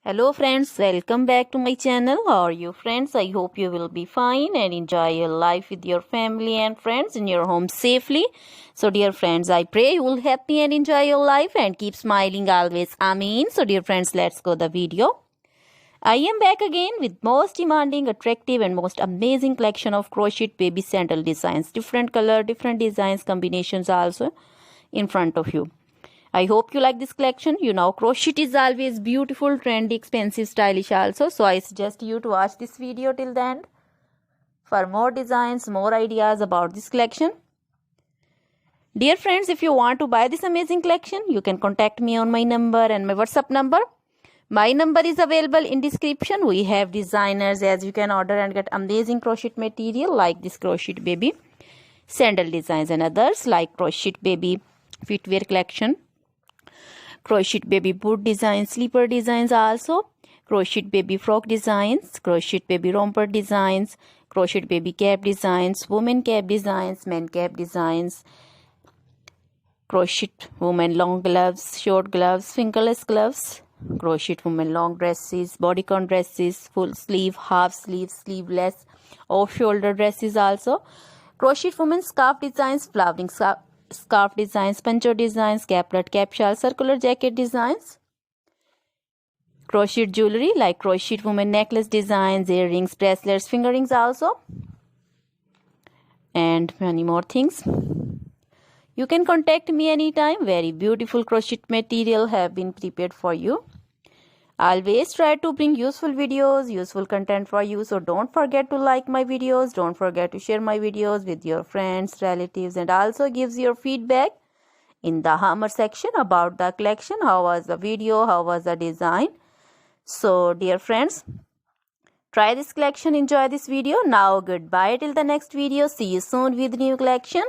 Hello friends, welcome back to my channel. How are you friends? I hope you will be fine and enjoy your life with your family and friends in your home safely. So dear friends, I pray you will happy and enjoy your life and keep smiling always. Amen. So dear friends, let's go the video. I am back again with most demanding, attractive and most amazing collection of crochet baby sandal designs. Different color, different designs, combinations also in front of you. I hope you like this collection. You know, crochet is always beautiful, trendy, expensive, stylish also. So I suggest you to watch this video till the end for more designs, more ideas about this collection. Dear friends, if you want to buy this amazing collection, you can contact me on my number and my WhatsApp number. My number is available in description. We have designers as you can order and get amazing crochet material like this crochet baby sandal designs and others like crochet baby footwear collection, crochet baby boot designs, slipper designs also, crochet baby frock designs, crochet baby romper designs, crochet baby cap designs, women cap designs, men cap designs, crochet women long gloves, short gloves, fingerless gloves, crochet women long dresses, bodycon dresses, full sleeve, half sleeve, sleeveless, off shoulder dresses also, crochet women scarf designs, flowering scarf designs, poncho designs, caplet, cap shawl, circular jacket designs, crochet jewelry like crochet women necklace designs, earrings, bracelets, finger rings also, and many more things. You can contact me anytime. Very beautiful crochet material have been prepared for you. Always try to bring useful videos, useful content for you. So don't forget to like my videos. Don't forget to share my videos with your friends, relatives, and also gives your feedback in the hammer section about the collection. How was the video? How was the design? So dear friends, try this collection. Enjoy this video. Now goodbye till the next video. See you soon with new collection.